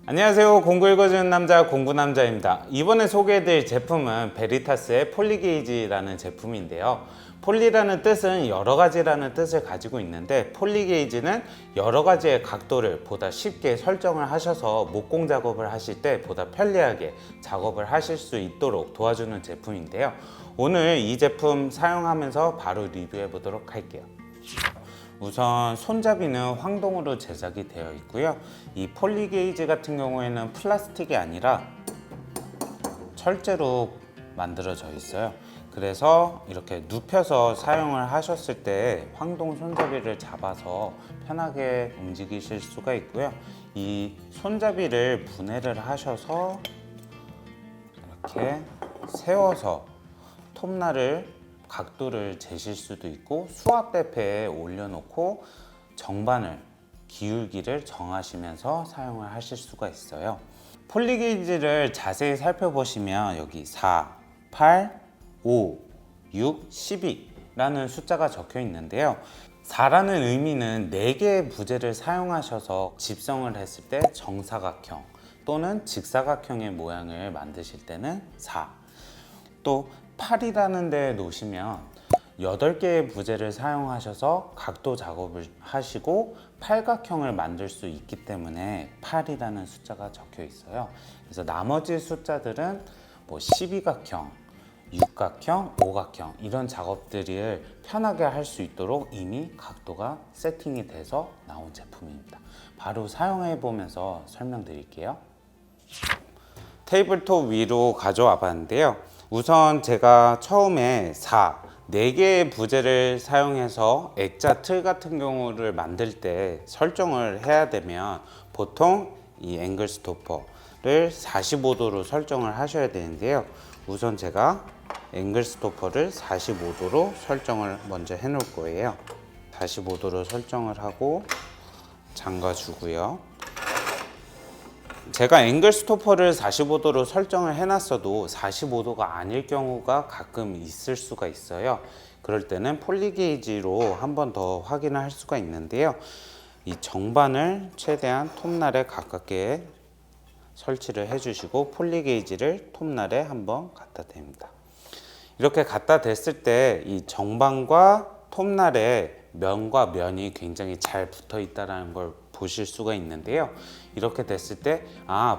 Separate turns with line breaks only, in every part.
안녕하세요. 공구 읽어주는 남자 공구남자입니다. 이번에 소개해드릴 제품은 베리타스의 폴리게이지라는 제품인데요. 폴리라는 뜻은 여러가지라는 뜻을 가지고 있는데, 폴리게이지는 여러가지의 각도를 보다 쉽게 설정을 하셔서 목공 작업을 하실 때 보다 편리하게 작업을 하실 수 있도록 도와주는 제품인데요. 오늘 이 제품 사용하면서 바로 리뷰해 보도록 할게요. 우선 손잡이는 황동으로 제작이 되어 있고요. 이 폴리게이지 같은 경우에는 플라스틱이 아니라 철제로 만들어져 있어요. 그래서 이렇게 눕혀서 사용을 하셨을 때 황동 손잡이를 잡아서 편하게 움직이실 수가 있고요. 이 손잡이를 분해를 하셔서 이렇게 세워서 톱날을 각도를 재실 수도 있고, 수압대패에 올려놓고 정반을 기울기를 정하시면서 사용을 하실 수가 있어요. 폴리게이지를 자세히 살펴보시면 여기 4, 8, 5, 6, 12라는 숫자가 적혀 있는데요. 4라는 의미는 4개의 부재를 사용하셔서 집성을 했을 때 정사각형 또는 직사각형의 모양을 만드실 때는 4. 또 8이라는 데 놓으시면 8개의 부재를 사용하셔서 각도 작업을 하시고 팔각형을 만들 수 있기 때문에 8이라는 숫자가 적혀 있어요. 그래서 나머지 숫자들은 뭐 12각형, 육각형, 오각형 이런 작업들을 편하게 할 수 있도록 이미 각도가 세팅이 돼서 나온 제품입니다. 바로 사용해 보면서 설명드릴게요. 테이블톱 위로 가져와 봤는데요. 우선 제가 처음에 4개의 부재를 사용해서 액자 틀 같은 경우를 만들 때 설정을 해야 되면 보통 이 앵글 스토퍼를 45도로 설정을 하셔야 되는데요. 우선 제가 앵글 스토퍼를 45도로 설정을 먼저 해 놓을 거예요. 45도로 설정을 하고 잠가 주고요. 제가 앵글 스토퍼를 45도로 설정을 해놨어도 45도가 아닐 경우가 가끔 있을 수가 있어요. 그럴 때는 폴리게이지로 한 번 더 확인을 할 수가 있는데요. 이 정반을 최대한 톱날에 가깝게 설치를 해주시고 폴리게이지를 톱날에 한번 갖다 댑니다. 이렇게 갖다 댔을 때 이 정반과 톱날에 면과 면이 굉장히 잘 붙어 있다는 걸 보실 수가 있는데요. 이렇게 됐을 때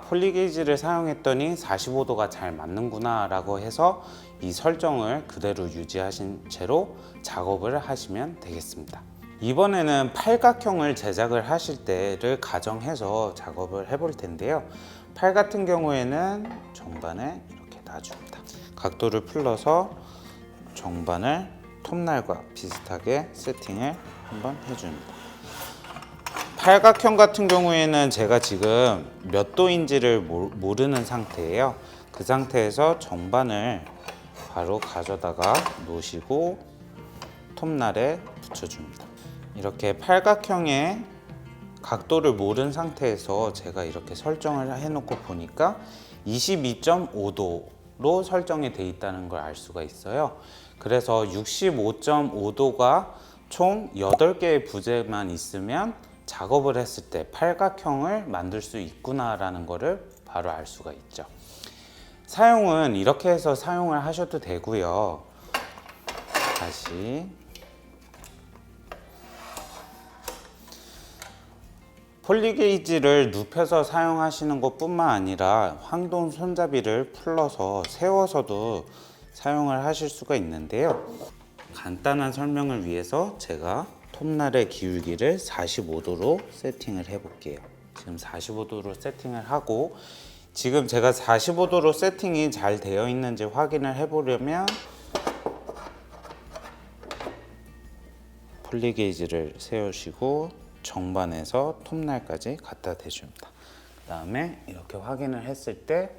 폴리게이지를 사용했더니 45도가 잘 맞는구나 라고 해서 이 설정을 그대로 유지하신 채로 작업을 하시면 되겠습니다. 이번에는 팔각형을 제작을 하실 때를 가정해서 작업을 해볼 텐데요. 팔 같은 경우에는 정반에 이렇게 놔줍니다. 각도를 풀러서 정반을 톱날과 비슷하게 세팅을 한번 해줍니다. 팔각형 같은 경우에는 제가 지금 몇 도인지를 모르는 상태예요. 그 상태에서 정반을 바로 가져다가 놓으시고 톱날에 붙여줍니다. 이렇게 팔각형의 각도를 모른 상태에서 제가 이렇게 설정을 해놓고 보니까 22.5도로 설정이 되어 있다는 걸 알 수가 있어요. 그래서 65.5도가 총 8개의 부재만 있으면 작업을 했을 때 팔각형을 만들 수 있구나라는 것을 바로 알 수가 있죠. 사용은 이렇게 해서 사용을 하셔도 되고요. 다시 폴리게이지를 눕혀서 사용하시는 것뿐만 아니라 황동 손잡이를 풀러서 세워서도 사용을 하실 수가 있는데요. 간단한 설명을 위해서 제가 톱날의 기울기를 45도로 세팅을 해 볼게요. 지금 45도로 세팅을 하고, 지금 제가 45도로 세팅이 잘 되어 있는지 확인을 해 보려면 폴리게이지를 세우시고 정반에서 톱날까지 갖다 대줍니다. 그 다음에 이렇게 확인을 했을 때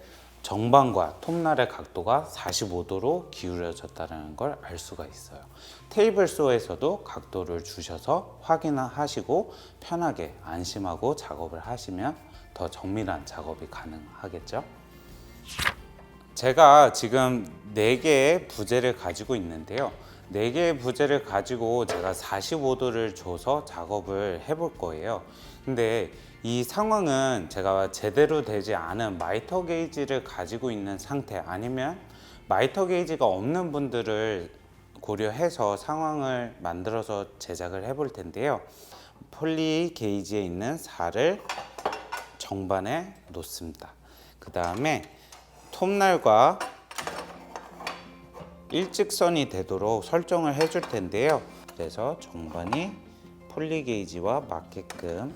정반과 톱날의 각도가 45도로 기울어졌다는 걸 알 수가 있어요. 테이블소에서도 각도를 주셔서 확인하시고 편하게 안심하고 작업을 하시면 더 정밀한 작업이 가능하겠죠. 제가 지금 4개의 부재를 가지고 있는데요. 4개의 부재를 가지고 제가 45도를 줘서 작업을 해볼 거예요. 근데 이 상황은 제가 제대로 되지 않은 마이터 게이지를 가지고 있는 상태, 아니면 마이터 게이지가 없는 분들을 고려해서 상황을 만들어서 제작을 해볼 텐데요. 폴리 게이지에 있는 4를 정반에 놓습니다. 그 다음에 톱날과 일직선이 되도록 설정을 해줄 텐데요. 그래서 정반이 폴리 게이지와 맞게끔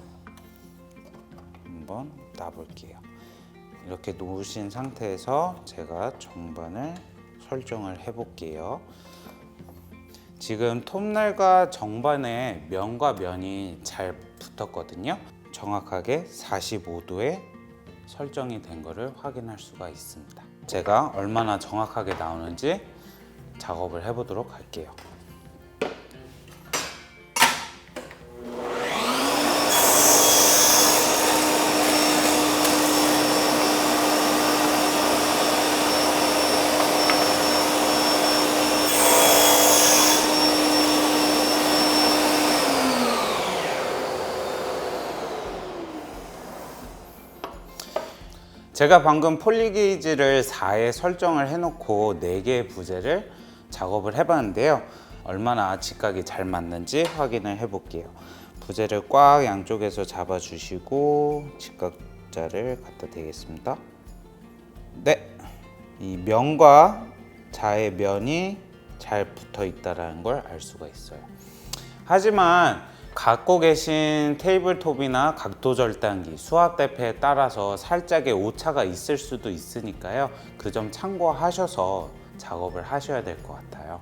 한번 놔볼게요. 이렇게 놓으신 상태에서 제가 정반을 설정을 해볼게요. 지금 톱날과 정반에 면과 면이 잘 붙었거든요. 정확하게 45도에 설정이 된 것을 확인할 수가 있습니다. 제가 얼마나 정확하게 나오는지 작업을 해보도록 할게요. 제가 방금 폴리 게이지를 4에 설정을 해놓고 4개의 부재를 작업을 해봤는데요. 얼마나 직각이 잘 맞는지 확인을 해볼게요. 부재를 꽉 양쪽에서 잡아주시고 직각자를 갖다 대겠습니다. 네, 이 면과 자의 면이 잘 붙어 있다는 걸 알 수가 있어요. 하지만 갖고 계신 테이블톱이나 각도 절단기, 수압 대패에 따라서 살짝의 오차가 있을 수도 있으니까요. 그 점 참고하셔서 작업을 하셔야 될 것 같아요.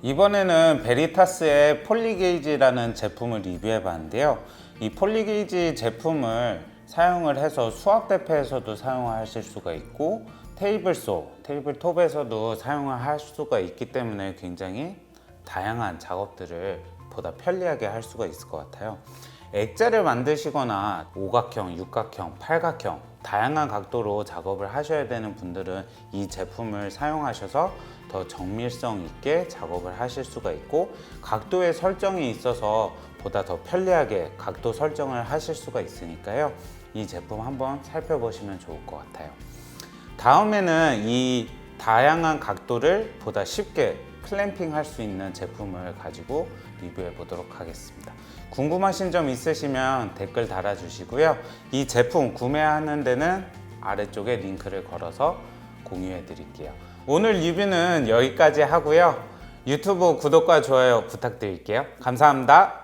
이번에는 베리타스의 폴리게이지라는 제품을 리뷰해 봤는데요. 이 폴리게이지 제품을 사용을 해서 수압 대패에서도 사용하실 수가 있고 테이블톱에서도 사용을 할 수가 있기 때문에 굉장히 다양한 작업들을 보다 편리하게 할 수가 있을 것 같아요. 액자를 만드시거나 오각형, 육각형, 팔각형 다양한 각도로 작업을 하셔야 되는 분들은 이 제품을 사용하셔서 더 정밀성 있게 작업을 하실 수가 있고, 각도의 설정이 있어서 보다 더 편리하게 각도 설정을 하실 수가 있으니까요. 이 제품 한번 살펴보시면 좋을 것 같아요. 다음에는 이 다양한 각도를 보다 쉽게 클램핑 할 수 있는 제품을 가지고 리뷰해 보도록 하겠습니다. 궁금하신 점 있으시면 댓글 달아주시고요. 이 제품 구매하는 데는 아래쪽에 링크를 걸어서 공유해 드릴게요. 오늘 리뷰는 여기까지 하고요. 유튜브 구독과 좋아요 부탁드릴게요. 감사합니다.